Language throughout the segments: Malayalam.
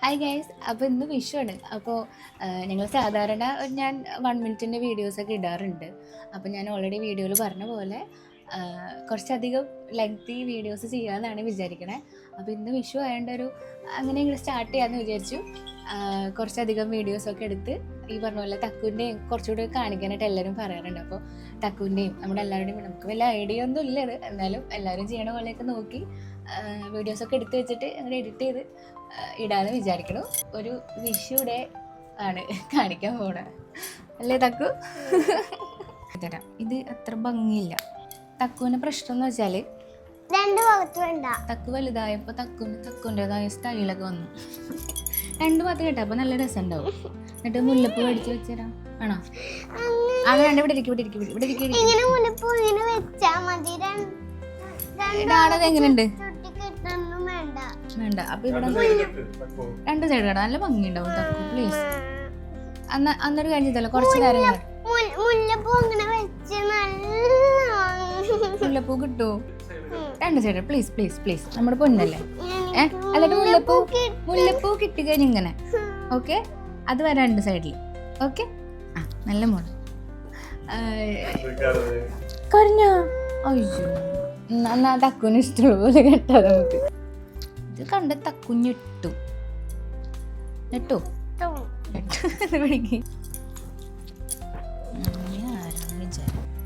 ഹായ് ഗൈസ്, അപ്പോൾ ഇന്ന് വിഷുവാണ്. അപ്പോൾ ഞങ്ങൾ സാധാരണ ഞാൻ 1 മിനിറ്റിൻ്റെ വീഡിയോസൊക്കെ ഇടാറുണ്ട്. അപ്പോൾ ഞാൻ ഓൾറെഡി വീഡിയോയിൽ പറഞ്ഞ പോലെ കുറച്ചധികം ലെങ്തി വീഡിയോസ് ചെയ്യാമെന്നാണ് വിചാരിക്കണേ. അപ്പോൾ ഇന്ന് വിഷു ആയതുകൊണ്ട് അങ്ങനെ ഇങ്ങനെ സ്റ്റാർട്ട് ചെയ്യാമെന്ന് വിചാരിച്ചു. കുറച്ചധികം വീഡിയോസൊക്കെ എടുത്ത് ഈ പറഞ്ഞ പോലെ തക്കുവിൻ്റെയും കുറച്ചുകൂടി കാണിക്കാനായിട്ട് എല്ലാവരും പറയാറുണ്ട്. അപ്പോൾ തക്കുവിൻ്റെയും നമ്മുടെ എല്ലാവരുടെയും നമുക്ക് വലിയ ഐഡിയ ഒന്നും ഇല്ലത്, എന്നാലും എല്ലാവരും ചെയ്യണ പോലെയൊക്കെ നോക്കി വീഡിയോസൊക്കെ എടുത്ത് വെച്ചിട്ട് അങ്ങനെ എഡിറ്റ് ചെയ്ത് ഇടാന്ന് വിചാരിക്കണു. ഒരു വിഷുടെ ആണ് കാണിക്കാൻ പോണ അല്ലേ തക്കു? തരാം. ഇത് അത്ര ഭംഗിയില്ല. തക്കുവിൻ്റെ പ്രശ്നം എന്ന് വെച്ചാല് തക്കു വലുതായപ്പോൾ തക്കുവിൻ്റെതായ സ്റ്റൈലൊക്കെ വന്നു. 2 ഭാഗത്ത് കേട്ടോ, അപ്പൊ നല്ല രസം ഉണ്ടാവും. എന്നിട്ട് മുല്ലപ്പൂ മേടിച്ച് വെച്ചരാം ആണോ? അങ്ങനെ ഇവിടെ ഇടാണത് എങ്ങനെയുണ്ട്? വേണ്ട. അപ്പൊ ഇവിടെ 2 സൈഡ് കേട്ടോ, നല്ല ഭംഗി ഉണ്ടാവും. തക്കു പ്ലീസ് അന്നൊരു കാര്യം ചെയ്തല്ലോ, കുറച്ച് നേരം മുല്ലപ്പൂ കിട്ടുമോ? 2 സൈഡ് പ്ലീസ് പ്ലീസ് പ്ലീസ്, നമ്മുടെ പൊന്നല്ലേ. എന്നിട്ട് മുല്ലപ്പൂ കിട്ടുക ഇങ്ങനെ. ഓക്കെ, അത് വരാം 2 സൈഡിൽ. ഓക്കെ, ആ നല്ല മോള് കരഞ്ഞോ? അയ്യോ, എന്നാ തക്കുന് ഇഷ്ടമുള്ള പോലെ കേട്ടോ. നമുക്ക് ഇത് കണ്ട തക്കുഞ്ഞിട്ടു നെട്ടോ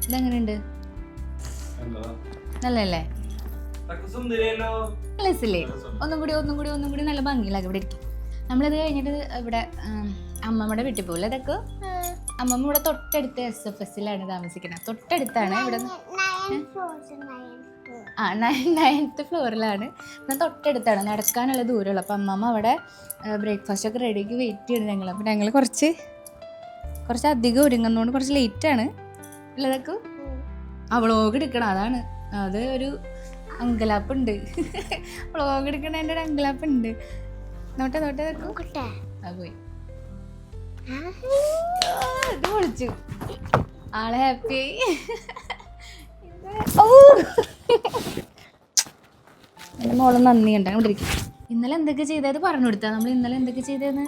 ഇതെങ്ങനെയുണ്ട്? നല്ലല്ലേ? മനസ്സിലേ? ഒന്നും കൂടി നല്ല ഭംഗിയിലാക്കി ഇവിടെ ഇരിക്കും. നമ്മളിത് കഴിഞ്ഞിട്ട് ഇവിടെ അമ്മമ്മയുടെ വീട്ടിൽ പോകില്ല. അതൊക്കെ അമ്മമ്മ ഇവിടെ തൊട്ടടുത്ത് SFSലാണ് താമസിക്കുന്നത്. തൊട്ടടുത്താണ് ഇവിടെ. 9th ഫ്ലോറിലാണ്. പിന്നെ തൊട്ടടുത്താണ്, നടക്കാനുള്ള ദൂരമുള്ളൂ. അപ്പം അമ്മമ്മ അവിടെ ബ്രേക്ക്ഫാസ്റ്റ് ഒക്കെ റെഡിക്ക് വെയിറ്റ് ചെയ്യുന്നത് ഞങ്ങൾ. അപ്പം ഞങ്ങൾ കുറച്ച് അധികം ഒരുങ്ങുന്നതുകൊണ്ട് കുറച്ച് ലേറ്റാണ് ഉള്ളതൊക്കെ. വ്ളോഗ് എടുക്കണം, അതാണ്. അത് ഒരു അങ്കലാപ്പുണ്ട്. വ്ളോഗ് എടുക്കണതിൻ്റെ ഒരു അങ്കലാപ്പുണ്ട്. നോട്ടെ പോയി ഇത് പൊളിച്ചു. ആളെ ഹാപ്പിയായി. എൻ്റെ മോള് നന്ദി ഉണ്ട്. അവിടെ ഇരിക്കും. ഇന്നലെ എന്തൊക്കെ ചെയ്തത് പറഞ്ഞു കൊടുത്താ? നമ്മൾ ഇന്നലെ എന്തൊക്കെ ചെയ്തതെന്ന്?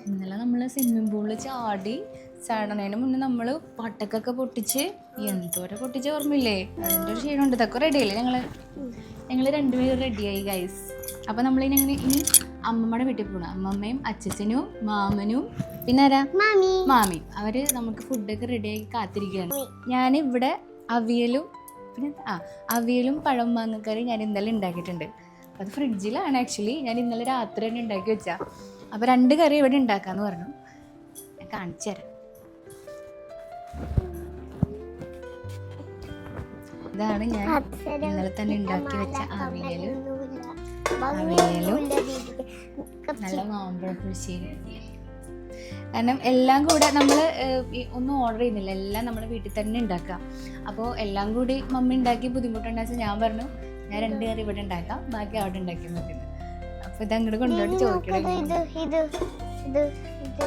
ഇന്നലെ നമ്മൾ സ്വിമ്മിംഗ് പൂളിൽ ചാടണതിന് മുന്നേ നമ്മൾ പട്ടക്കൊക്കെ പൊട്ടിച്ച് എന്തോരം പൊട്ടിച്ച് ഓർമ്മയില്ലേ? അതിൻ്റെ ഒരു ക്ഷീണമുണ്ട്. ഇതൊക്കെ റെഡിയല്ലേ? ഞങ്ങൾ 2 പേരും റെഡിയായി ഗൈസ്. അപ്പം നമ്മളിനി അമ്മമ്മയുടെ വീട്ടിൽ പോകണം. അമ്മമ്മയും അച്ഛനും മാമനും പിന്നെ ആരാ? മാമി. അവർ നമുക്ക് ഫുഡൊക്കെ റെഡിയാക്കി കാത്തിരിക്കുകയാണ്. ഞാനിവിടെ അവിയലും പഴം മാങ്ങക്കറി ഞാൻ ഇന്നലെ ഉണ്ടാക്കിയിട്ടുണ്ട്. അത് ഫ്രിഡ്ജിലാണ് ആക്ച്വലി. ഞാൻ ഇന്നലെ രാത്രി തന്നെ ഉണ്ടാക്കി വെച്ചാൽ. അപ്പോൾ 2 കറി ഇവിടെ ഉണ്ടാക്കാമെന്ന് പറഞ്ഞു. ഞാൻ കാണിച്ചു തരാം. ഇതാണ് ഞാൻ ഇന്നലെ തന്നെ ഉണ്ടാക്കി വെച്ച അവിയലും നല്ല മാമ്പഴം പുളിശ്ശേരി. കാരണം എല്ലാം കൂടെ നമ്മൾ ഒന്നും ഓർഡർ ചെയ്യുന്നില്ല, എല്ലാം നമ്മുടെ വീട്ടിൽ തന്നെ ഉണ്ടാക്കാം. അപ്പോൾ എല്ലാം കൂടി മമ്മി ഉണ്ടാക്കി ബുദ്ധിമുട്ടുണ്ടാച്ചാൽ ഞാൻ പറഞ്ഞു ഞാൻ 2 കറി ഇവിടെ ഉണ്ടാക്കാം, ബാക്കി അവിടെ ഉണ്ടാക്കി നോക്കുന്നത്. അപ്പോൾ ഇത് അങ്ങോട്ട് കൊണ്ടുപോയിട്ട് ചോദിക്കണം.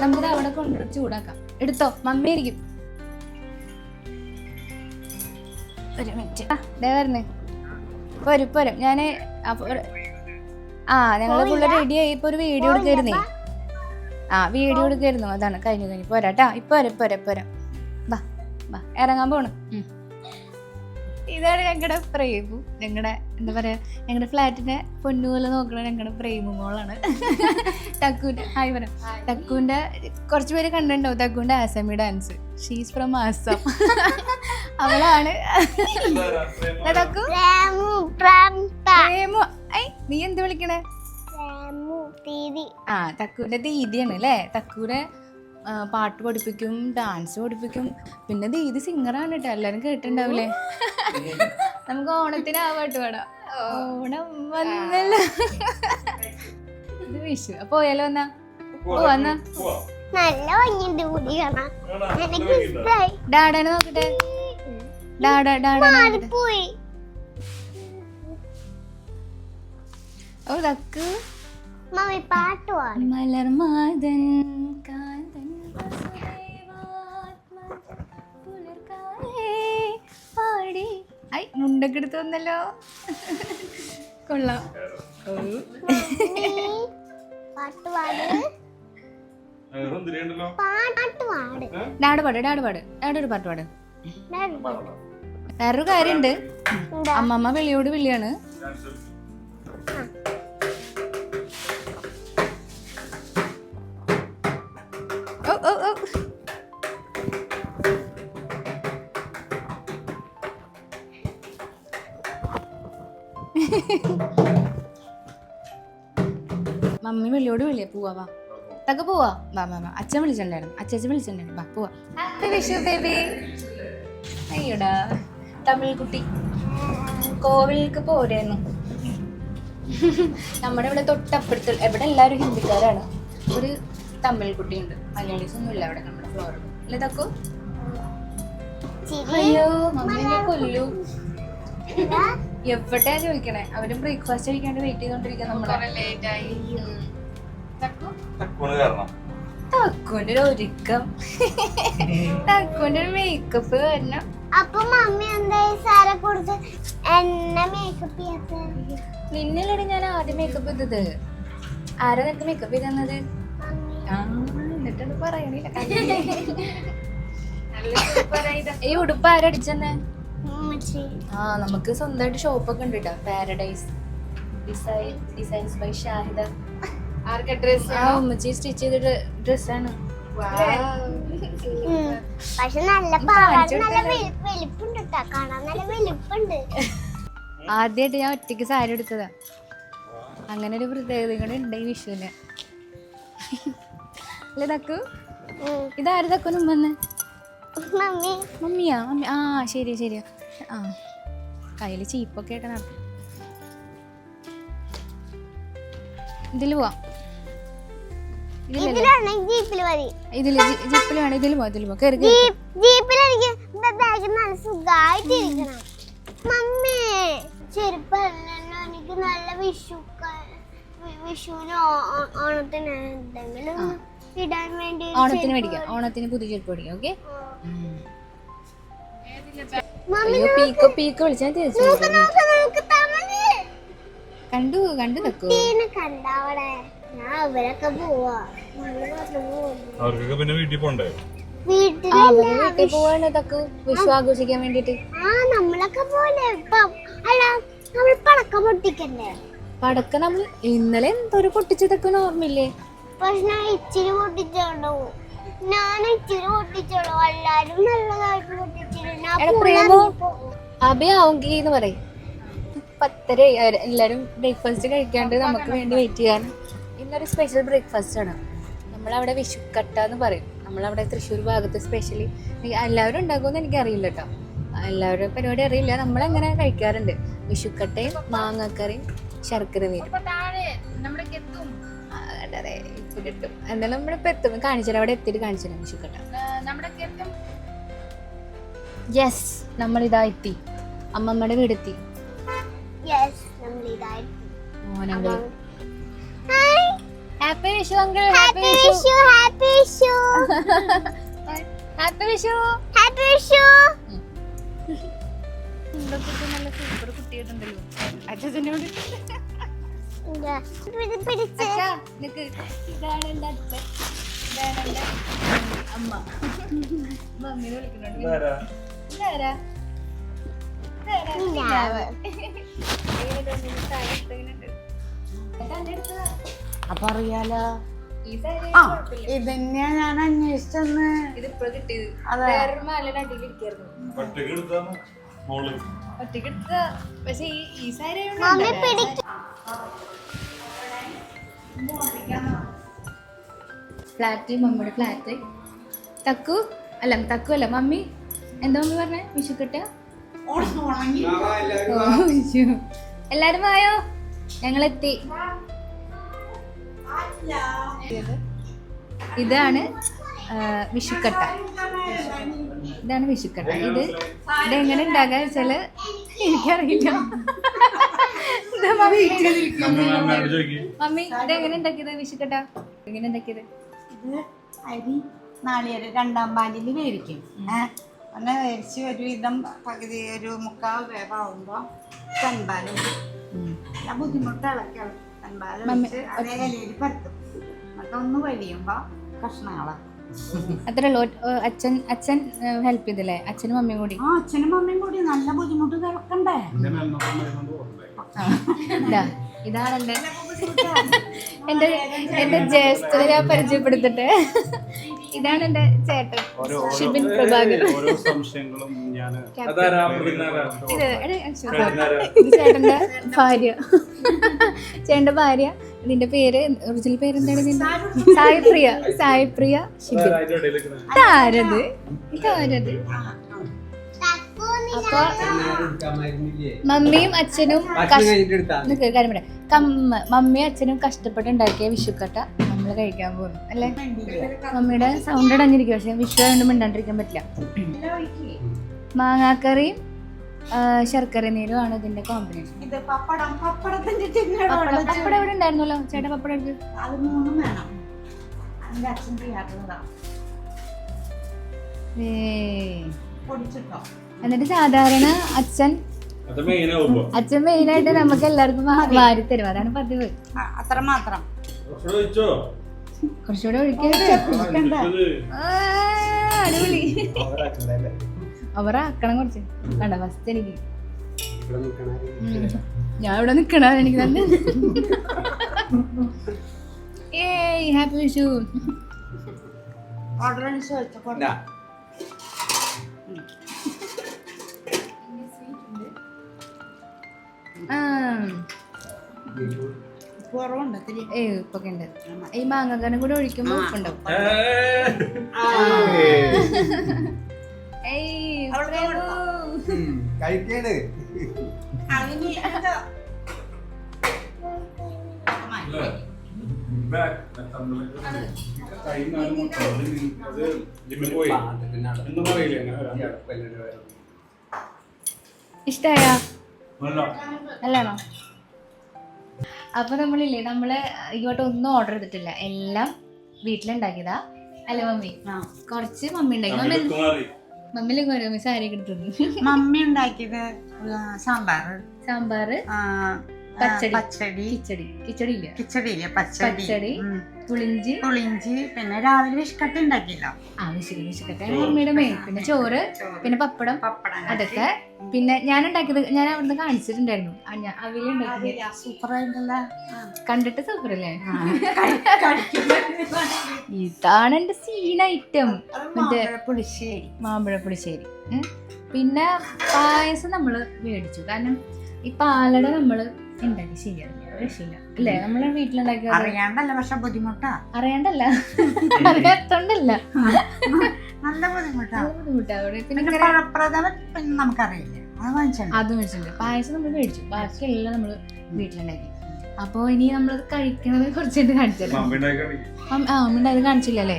നമുക്കിത് അവിടെ കൊണ്ടുപോയി ചൂടാക്കാം. എടുത്തോ, മമ്മി ഇരിക്കും. ഒരു മിനിറ്റ് പറഞ്ഞേ പോരും. ഞാൻ ഞങ്ങൾ ഫുള്ള് റെഡിയായി. ഇപ്പോൾ ഒരു വീഡിയോ എടുക്കായിരുന്നേ. വീഡിയോ എടുക്കായിരുന്നു. അതാണ് കഴിഞ്ഞു. പോരാട്ടാ, പോരാ. ബാ ഇറങ്ങാൻ പോണു. ഇതാണ് ഞങ്ങളുടെ പ്രേമു. ഞങ്ങളുടെ എന്താ പറയാ, ഞങ്ങളുടെ ഫ്ലാറ്റിന്റെ പൊന്നുപോലെ നോക്കണ ഞങ്ങളുടെ പ്രേമു മോളാണ് തക്കുവിന്റെ. ഹായ് പറയാം. തക്കുവിന്റെ കുറച്ച് പേര് കണ്ടിട്ടുണ്ടാവും തക്കുവിന്റെ ആസാമി ഡാൻസ്. She's from Assam. അവളാണ് തക്കു. പ്രേമു. നീ എന്ത് വിളിക്കണേ? തക്കുവിന്റെ ദീദിയാണ് അല്ലേ? തക്കുവിനെ പാട്ട് പഠിപ്പിക്കും, ഡാൻസ് പഠിപ്പിക്കും. പിന്നെ ദീദി സിംഗറാണ് കേട്ടോ, എല്ലാരും കേട്ടിട്ടുണ്ടാവില്ലേ? നമുക്ക് ഓണത്തിന് ആ പാട്ട് പാടാം. ഓണം വന്നല്ലോ. ഇത് വിഷു. അപ്പൊ പോയാലോ? വന്നാ ഡാഡാനെ നോക്കട്ടെ. ഓ തക്ക് മലർമാതൻ കാന്തൻ പാടി. മുണ്ടൊക്കെ എടുത്ത് വന്നല്ലോ. കൊള്ളാം. ഡാഡ് പാട് ഡാഡ് പാട് ഡാഡൊരു പാട്ട് പാട്. വേറൊരു കാര്യണ്ട്, അമ്മമ്മ വിളിയോട് വിളിയാണ്. ഓ ഓ ഓ മമ്മി വിളിയോട് വിളിയാ. പോവാ വാ തക്ക പോവാ. വാ വാ വാ. അച്ഛൻ വിളിച്ചിട്ടുണ്ടായിരുന്നു, അച്ഛൻ വിളിച്ചിട്ടുണ്ടായിരുന്നു. വാ പോവാ. Happy Vishu baby. അയ്യോടാ തമിഴ് കുട്ടി കോവിലേക്ക് പോരായിരുന്നു. നമ്മുടെ ഇവിടെ തൊട്ടപ്പുറത്ത് ഇവിടെ എല്ലാവരും ഹിന്ദിക്കാരാണ്. ഒരു തമിഴ് കുട്ടിയുണ്ട്, മലയാളീസ് ഒന്നും ഇല്ല അവിടെ നമ്മുടെ ഫ്ലോറിൽ. അല്ലേ തക്കു? അയ്യോ മമ്മീനെ കൊല്ലു. എവിടെയാ ചോദിക്കണേ? അവര് ബ്രേക്ക്ഫാസ്റ്റ് കഴിക്കാണ്ട് വെയിറ്റ് ചെയ്തോണ്ടിരിക്കാൻ. തക്കുവിന്റെ ഒരു ഒരുക്കം, തക്കുവിന്റെ ഒരു മേക്കപ്പ് കാരണം. അപ്പൊ മമ്മി എന്തായി സാറെ കൊടുത്ത് എന്നെ മേക്കപ്പ് ചെയ്യാത്ത? നിന്നല്ലേ ഞാൻ ആദ്യം മേക്കപ്പ് ചെയ്തത്. ആരാ നിനക്ക് മേക്കപ്പ് ചെയ്ത് തന്നത്? എന്നിട്ടത് പറയണില്ല. ഈ ഉടുപ്പ് ആരടിച്ചെന്നെ? ആ നമുക്ക് സ്വന്തമായിട്ട് ഷോപ്പൊക്കെ ഉണ്ട് കേട്ടോ. Paradise designs by Shahida. ഉമ്മച്ചി സ്റ്റിച്ച് ചെയ്ത ഡ്രസ്സാണ്. പക്ഷെ നല്ല വെളുപ്പുണ്ട് കേട്ടോ, കാണാൻ നല്ല വെളുപ്പുണ്ട്. ആദ്യമായിട്ട് ഞാൻ ഒറ്റയ്ക്ക് സാരി എടുത്തതാ. അങ്ങനെ ഒരു പ്രത്യേകത കൂടെ ഉണ്ട് ഈ വിഷുവിന്. അല്ലേ തക്കു? ഇതാര് തക്കുനും വന്ന്? മമ്മിയാ? മമ്മി ആ ശരി ശരിയാ. ആ കയ്യിൽ ചീപ്പൊക്കെ ആയിട്ട് നടക്കും. ഇതില് പോവാം. ഇതില് ജിപ്പില് വേണം. ഇതില് പോവാ. ഇതില് പോവാ. മമ്മി ചെരുപ്പ് എനിക്ക് നല്ല വിഷുവിന് ഓണത്തിന് എന്തെങ്കിലും ഇടാൻ വേണ്ടി. ഓണത്തിന് മേടിക്കാം, ഓണത്തിന് പുതിയ ചെരുപ്പ് മേടിക്കാം. ഓക്കെ. പീക്ക് വിളിച്ചാൽ കണ്ടു കണ്ടു തക്കു. അവരൊക്കെ പോവാ, അവർക്കൊക്കെ പിന്നെ വീട്ടിൽ പോണ്ടേ? വീട്ടിൽ പോവാണ് തക്കു വിഷു ആഘോഷിക്കാൻ വേണ്ടിട്ട്. ആ നമ്മളൊക്കെ പോലെ അല്ല നമ്മൾ പടക്കം പൊട്ടിക്കണ്ടേ? പടക്കം നമ്മൾ ഇന്നലെ എന്തൊരു പൊട്ടിച്ചതൊക്കെ ഓർമ്മയില്ലേ? പക്ഷെ ഞാൻ ഇച്ചിരി പൊട്ടിച്ചോളൂ, എല്ലാരും നല്ലതായിട്ട് പൊട്ടിച്ചിരുന്നു. അഭയാവുങ്കീന്ന് പറയും. 10:30 എല്ലാരും ബ്രേക്ക്ഫാസ്റ്റ് കഴിക്കാണ്ട് നമുക്ക് വേണ്ടി വെയിറ്റ് ചെയ്യാൻ. ഇന്നൊരു സ്പെഷ്യൽ ബ്രേക്ക്ഫാസ്റ്റ് ആണ്. നമ്മളവിടെ വിഷുക്കട്ട എന്ന് പറയും. നമ്മളവിടെ തൃശ്ശൂർ ഭാഗത്ത് സ്പെഷ്യലി എല്ലാവരും ഉണ്ടാക്കുമെന്ന് എനിക്കറിയില്ല കേട്ടോ. എല്ലാവരും പരിപാടി അറിയില്ല. നമ്മളങ്ങനെ കഴിക്കാറുണ്ട്. വിഷുക്കട്ടയും മാങ്ങക്കറിയും ശർക്കര നീരും. അതെ ഇപ്പൊ കിട്ടും. എന്തായാലും നമ്മളിപ്പോ എത്തും, കാണിച്ചുതരാം. അവിടെ എത്തിയിട്ട് കാണിച്ചുതരാം വിഷുക്കട്ട. യെസ് നമ്മളിതാ എത്തി, അമ്മമ്മയുടെ വീടെത്തി. Happy Vishu uncle. Happy Vishu. Happy Vishu. Happy Vishu. Happy Vishu. നല്ല സൂപ്പർ കുട്ടിയായിട്ടുണ്ടല്ലോ അച്ഛനോട്. ഇതാണ് എന്റെ അച്ഛൻ, ഇതാണ് എന്റെ അമ്മ. മമ്മീനെ വിളിക്കുന്നുണ്ട്. അപ്പൊ അറിയാലോ. ഇതന്നെയാ ഞാൻ അന്വേഷിച്ചെന്ന്. ഇതിപ്പോ കിട്ടിയത് ഒറ്റക്ക് എടുത്ത. പക്ഷെ ഈ സാരി ഫ്ലാറ്റ്, മമ്മിയുടെ ഫ്ലാറ്റ്. തക്കു അല്ല മമ്മി എന്താ മമ്മി പറഞ്ഞേ? വിഷുക്കട്ട. എല്ലാരും വായോ, ഞങ്ങളെത്തി. ഇതാണ് വിഷുക്കട്ട. ഇതാണ് വിഷുക്കട്ട. ഇതെങ്ങനെ ഉണ്ടാക്കാന്ന് വെച്ചാല് എനിക്കറിയില്ല. മമ്മി ഇതെങ്ങനെ ഉണ്ടാക്കിയത്? വിഷുക്കട്ട എങ്ങനെ ഉണ്ടാക്കിയത്? ഇത് അരി നാളികേരം 2-ാം പാലിൽ വേവിക്കും. അങ്ങനെ വേവിച്ച് ഒരു വിധം പകുതി ഒരു 3/4 വേവാകുമ്പോ തൻപാലും നല്ല ബുദ്ധിമുട്ട് ഇളക്കി മമ്മി- അതേ ഇലയിൽ പരത്തും. എന്നിട്ട് ഒന്ന് വലിയുമ്പോ കഷ്ണങ്ങളാണ്. അത്രേ ഉള്ളൂ. അച്ഛൻ ഹെൽപ്പ് ചെയ്തില്ലേ? അച്ഛനും മമ്മിയും കൂടി. ആ അച്ഛനും മമ്മിയും കൂടി നല്ല ബുദ്ധിമുട്ട് കിടക്കണ്ടേ. ഇതാണ് എന്റെ ജ്യേഷ്ഠനെ ഞാൻ പരിചയപ്പെടുത്തിട്ട്. ഇതാണ് എന്റെ ചേട്ടൻ ഷിബിൻ പ്രഭാകർ. ഇത് ചേട്ടന്റെ ഭാര്യ. ചേട്ടന്റെ ഭാര്യ. ഇതിന്റെ പേര് ഒറിജിനൽ പേരെന്താണ്? ഇതിന്റെ സായിപ്രിയ ഷിബിൻ. ഇതാരത്? അപ്പൊ മമ്മിയും അച്ഛനും മമ്മിയും അച്ഛനും കഷ്ടപ്പെട്ടുണ്ടാക്കിയ വിഷുക്കട്ട നമ്മള് കഴിക്കാൻ പോകുന്നു അല്ലേ? മമ്മിയുടെ സൗണ്ട് അടഞ്ഞിരിക്കും, പക്ഷെ വിഷു ആയതുകൊണ്ട് മിണ്ടാണ്ടിരിക്കാൻ പറ്റില്ല. മാങ്ങാക്കറിയും ശർക്കര നീരും ആണ് ഇതിന്റെ കോമ്പിനേഷൻ. പപ്പടം ഇവിടെ ഉണ്ടായിരുന്നല്ലോ ചേട്ടാ. പപ്പടം എടുത്ത് അത് 3 വേണം. അതിന്റെ അച്ഛൻ ചെയ്യാറുള്ളതാ. പൊടിച്ചിട്ടോ. എന്നിട്ട് സാധാരണ അച്ഛൻ മെയിനായിട്ട് നമുക്ക് എല്ലാവർക്കും വാരി തരും. അതാണ് പതിവ്. അത്ര മാത്രം. കുറച്ചുകൂടെ ഒഴിക്കരുത്. അടിപൊളി. അവരാക്കണം കുറച്ച്. വേണ്ട ഫസ്റ്റ് എനിക്ക് ഞാൻ ഇവിടെ നിക്കണ എനിക്ക് തന്നെ. ഏയ് ഹാപ്പി വിഷു. ഓർഡർ അനുസരിച്ച് ഉപ്പൊക്കെ ഉണ്ട്. ഈ മാങ്ങാക്കറിയും കൂടെ ഒഴിക്കുമ്പോ ഉപ്പുണ്ടാവും. ഇഷ്ടായ നല്ലാണോ? അപ്പൊ നമ്മളില്ലേ ഇങ്ങോട്ട് ഒന്നും ഓർഡർ ചെയ്തിട്ടില്ല, എല്ലാം വീട്ടിലുണ്ടാക്കിയതാ അല്ലേ മമ്മി? കുറച്ച് മമ്മി ഉണ്ടാക്കി. മമ്മിയിലേക്ക് മമ്മി സാരി എടുത്തത്. മമ്മി ഉണ്ടാക്കിയത് സാമ്പാറ്, പച്ചടി ഇല്ല പച്ചടി, പുളിഞ്ചി, പിന്നെ രാവിലെ വിഷുക്കട്ട ഉണ്ടാക്കിയല്ലോ. വിഷുക്കട്ട മമ്മിയുടെ മെയിൻ. പിന്നെ ചോറ്, പിന്നെ പപ്പടം അതൊക്കെ. പിന്നെ ഞാൻ ഉണ്ടാക്കിയത് ഞാൻ അവിടുന്ന് കാണിച്ചിട്ടുണ്ടായിരുന്നു. സൂപ്പറായിട്ടുള്ള, കണ്ടിട്ട് സൂപ്പറല്ലേ? ഇതാണ് എന്റെ സീൻ ഐറ്റം. മറ്റേ മാമ്പഴ പുളിശ്ശേരി. പിന്നെ പായസം നമ്മള് മേടിച്ചു. കാരണം ഈ പാലട നമ്മള് ഉണ്ടാക്കി ശരിയല്ല, രക്ഷയില്ല അല്ലേ? നമ്മള് വീട്ടിലുണ്ടാക്കി അറിയാണ്ടല്ല, പക്ഷെ ബുദ്ധിമുട്ടാ. അറിയാണ്ടല്ല, അറിയാത്തോണ്ടല്ല, നല്ല ബുദ്ധിമുട്ടാ. പിന്നെ നമുക്കറിയില്ല, അത് മേടിച്ചിട്ടുണ്ട്. പായസം നമ്മൾ മേടിച്ചു, ബാക്കിയെല്ലാം നമ്മള് വീട്ടിലുണ്ടാക്കി. അപ്പൊ ഇനി നമ്മളത് കഴിക്കണത് കുറച്ചായിട്ട് കാണിച്ചല്ലോ. മമ്മിണ്ടായത് കാണിച്ചില്ലല്ലേ?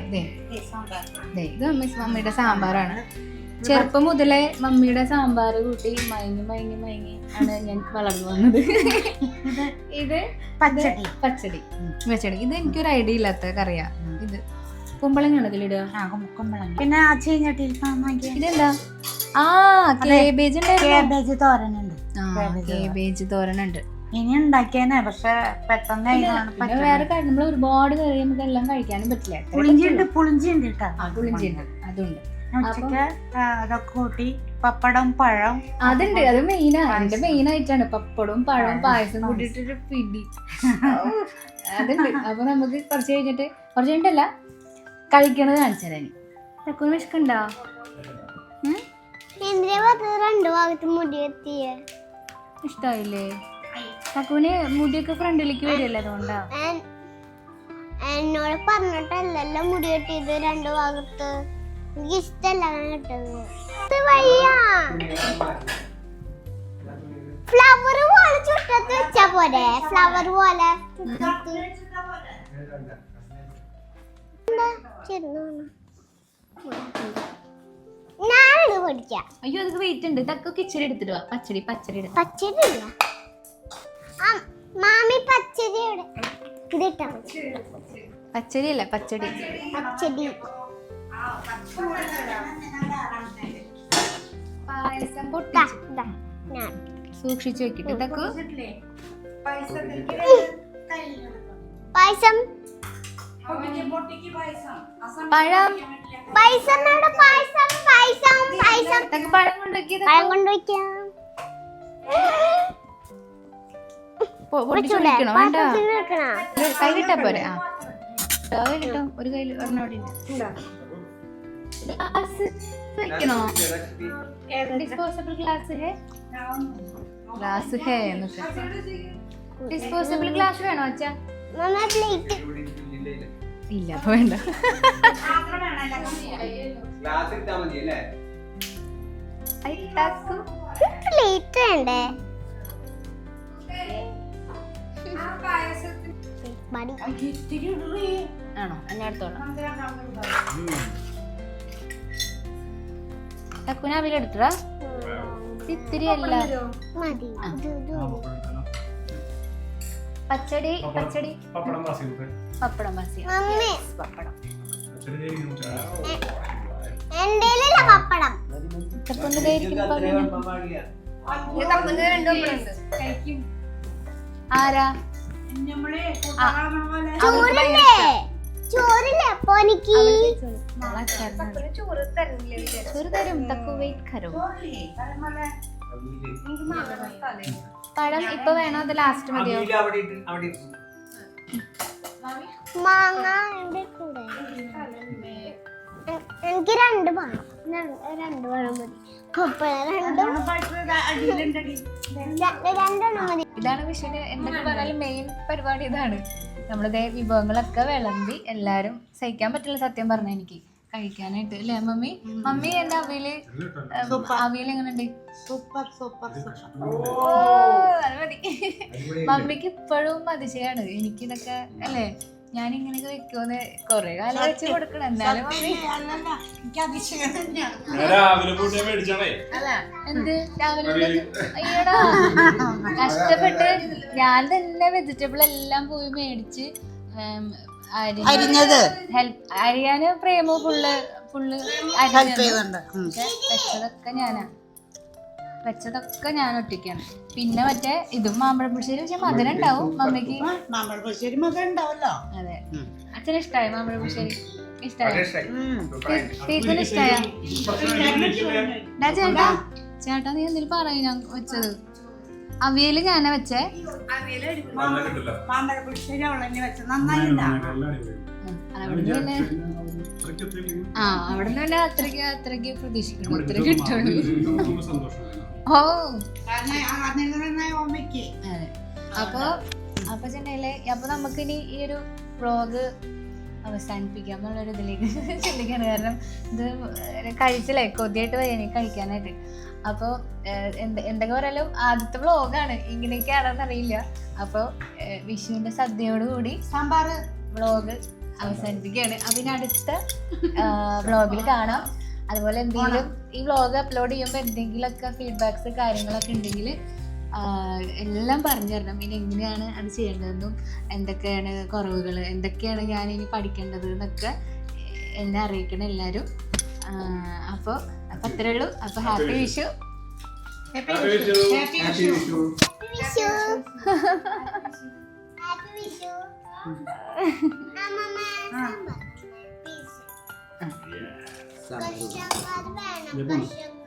ഇത് മമ്മിയുടെ സാമ്പാറാണ്. ചെറുപ്പം മുതലേ മമ്മിയുടെ സാമ്പാർ കൂട്ടി മയങ്ങി ആണ് ഞാൻ വളർന്നു വന്നത്. ഇത് പച്ചടി. ഇത് എനിക്കൊരു ഐഡിയ ഇല്ലാത്ത കറിയാ. ഇത് കുമ്പളങ്ങാണ് ഇതിലിടുക. പിന്നെ ഇതെന്താ? കേബേജ് തോരനുണ്ട്. ഇനി ഉണ്ടാക്കിയേനെ, പക്ഷെ പെട്ടെന്ന് വേറെ കാര്യം നമ്മൾ ഒരുപാട് കറി നമുക്ക് എല്ലാം കഴിക്കാനും പറ്റില്ല. പുളിഞ്ചിണ്ട് കേട്ടോ. പുളിഞ്ചിണ്ട്, അതുണ്ട്. ഉച്ചക്ക് അതൊക്കെ കൂട്ടി പപ്പടം പഴം അതുണ്ട്. അത് എന്റെ മെയിൻ ആയിട്ടാണ് പപ്പടവും പഴവും പായസം കൂട്ടിട്ടൊരു പിടി അതുണ്ട്. അപ്പൊ നമുക്ക് കുറച്ച് കഴിഞ്ഞിട്ടല്ല കഴിക്കണത് കാണിച്ചാൽ തക്കൂന് വിശക്കുണ്ടോ? ഇഷ്ടായില്ലേ? തക്കൂന് മുടിയൊക്കെ ഫ്രണ്ടിലേക്ക് വരില്ലേ? അതുകൊണ്ടാ. എന്നോട് പറഞ്ഞിട്ടല്ലല്ലോ മുടി കെട്ടിയത് 2 ഭാഗത്ത്. എനിക്ക് ഇഷ്ടല്ല കിട്ടത്. ഫ്ലവർ പോലെ ചുട്ടത്ത് വെച്ചാ പോരെ? ഫ്ലവർ പോലെ ഞാനിത് പഠിക്കാം. അയ്യോ, അതൊക്കെ വെയിറ്റ് ഉണ്ട്. തക്ക കിച്ചടി എടുത്തിട്ട് വാ. പച്ചടി ഇല്ല മാമി, പച്ചടി ഇതിട്ടാ. പച്ചടി അല്ല, പച്ചടി. പായസം സൂക്ഷിച്ചു വെക്കിട്ട് തക്കു. പായസത്തിലേക്ക് പായസം പൊട്ടിക്ക് പായസം പഴം പായസം പായസം പായസം പായസം ഇതൊക്കെ പഴം കൊണ്ടുവയ്ക്കിയത് പഴം കൊണ്ടുവയ്ക്കാം പൊടിച്ചോണ്ടിരിക്കണോ വേണ്ട പാത്രത്തിൽ വെക്കണോ? കയ്യിലിട്ടാ പോരെ ആ കിട്ടോ ഒരു കയ്യിൽ ഒരെണ്ണോടെ വെക്കണോ ഡിസ്പോസിബിൾ ഗ്ലാസ് ഹേ ഗ്ലാസ് ഹേ ഡിസ്പോസിബിൾ ഗ്ലാസ് വേണോ അച്ഛാ മമ്മ പ്ലേറ്റ് ഇല്ല അപ്പൊ വേണ്ട പ്ലേറ്റ് വേണ്ടേ മടി ആണോ എന്നെ അടുത്തോളാം തക്കുന അവലെടുത്തടാ ഇത്തിരി അല്ല മതി പച്ചടി പച്ചടി പപ്പടം വാസി പപ്പടം മസി മമ്മി പപ്പടം എന്തേലില്ല പപ്പടം ആരാ ചോറില്ലേ ചോറില്ലേ അപ്പൊ എനിക്ക് ചോറ് തരും തക്കു വെയിറ്റ് കരും പഴം ഇപ്പൊ വേണോ അത് ലാസ്റ്റ് മതിയോ മാങ്ങ എന്റെ കൂടെ എനിക്ക് രണ്ട് പഴം രണ്ട് പഴം മതി രണ്ടെണ്ണം മതി. ഇതാണ് വിഷുവിന് എന്തൊക്കെ പറഞ്ഞാലും മെയിൻ പരിപാടി ഇതാണ്. നമ്മളിതേ വിഭവങ്ങളൊക്കെ വിളമ്പി എല്ലാരും സഹിക്കാൻ പറ്റില്ല സത്യം പറഞ്ഞ എനിക്ക് കഴിക്കാനായിട്ട് അല്ലേ മമ്മി? മമ്മി എന്റെ അവിയല് എങ്ങനെയുണ്ട്? സൂപ്പർ സൂപ്പർ ഓ അത് മതി. മമ്മിക്ക് ഇപ്പോഴും അതിശയാണ് എനിക്കിതൊക്കെ അല്ലേ ഞാൻ ഇങ്ങനെയൊക്കെ വെക്കുമെന്ന് കൊറേ കാലം വെച്ച് കൊടുക്കണം. എന്നാലും മമ്മി എന്ത് രാവിലെ അയ്യടാ കഷ്ടപ്പെട്ട് ഞാൻ തന്നെ വെജിറ്റബിൾ എല്ലാം പോയി മേടിച്ച് അരിയാന് പ്രേമോ ഫുള്ള് വെച്ചതൊക്കെ ഞാൻ ഒറ്റയ്ക്കാണ്. പിന്നെ മറ്റേ ഇതും മാമ്പഴപ്പുളിശ്ശേരി പക്ഷെ മധുരം ഉണ്ടാവും മമ്മിക്ക്. മാമ്പഴപ്പുളിശ്ശേരി മധുരം ഉണ്ടാവല്ലോ. അതെ അച്ഛന് ഇഷ്ടമായി മാമ്പഴപ്പുളിശ്ശേരി? ഇഷ്ടമായി? ടീച്ചറിന് ഇഷ്ടമായ? ചേട്ടാ ചേട്ടാ നീ എന്തെങ്കിലും പറയും ഞാൻ വെച്ചത് അവിയല് ഞാനാ വെച്ചേ. മാമ്പഴപ്പുളിശ്ശേരി അവളെന്നെ വെച്ച നന്നായില്ല. അവിടെ പിന്നെ അവിടെ പിന്നെ അത്രയ്ക്ക് പ്രതീക്ഷിക്കുന്നു അത്ര കിട്ടുള്ളൂ. ഓ അതെ അപ്പൊ ചെന്നൈയിലെ അപ്പൊ നമുക്കിനി ഈ ഒരു വ്ളോഗ് അവസാനിപ്പിക്കാം എന്നുള്ളൊരു ഇതിലേക്ക് ചിന്തിക്കാണ്. കാരണം ഇത് കഴിച്ചില്ലേ കൊതിയായിട്ട് പോയി എനിക്ക് കഴിക്കാനായിട്ട്. അപ്പോൾ എന്തൊക്കെ പറയാലും ആദ്യത്തെ വ്ളോഗാണ് ഇങ്ങനെയൊക്കെയാണെന്ന് അറിയില്ല. അപ്പോൾ വിഷുവിന്റെ സദ്യയോടുകൂടി സാമ്പാർ വ്ളോഗ് അവസാനിപ്പിക്കുകയാണ്. അപ്പൊ ഇനി അടുത്ത വ്ളോഗിൽ കാണാം. അതുപോലെ എന്തെങ്കിലും ഈ വ്ളോഗ് അപ്ലോഡ് ചെയ്യുമ്പോൾ എന്തെങ്കിലുമൊക്കെ ഫീഡ്ബാക്സ് കാര്യങ്ങളൊക്കെ ഉണ്ടെങ്കിൽ എല്ലാം പറഞ്ഞു തരണം. ഇനി എങ്ങനെയാണ് അത് ചെയ്യേണ്ടതെന്നും എന്തൊക്കെയാണ് കുറവുകൾ എന്തൊക്കെയാണ് ഞാൻ ഇനി പഠിക്കേണ്ടത് എന്നൊക്കെ എന്നെ അറിയിക്കണം എല്ലാവരും. അപ്പോൾ അത്രേ ഉള്ളൂ. അപ്പോൾ ഹാപ്പി വിഷു. കഷ്ടപ്പാട് വേണം.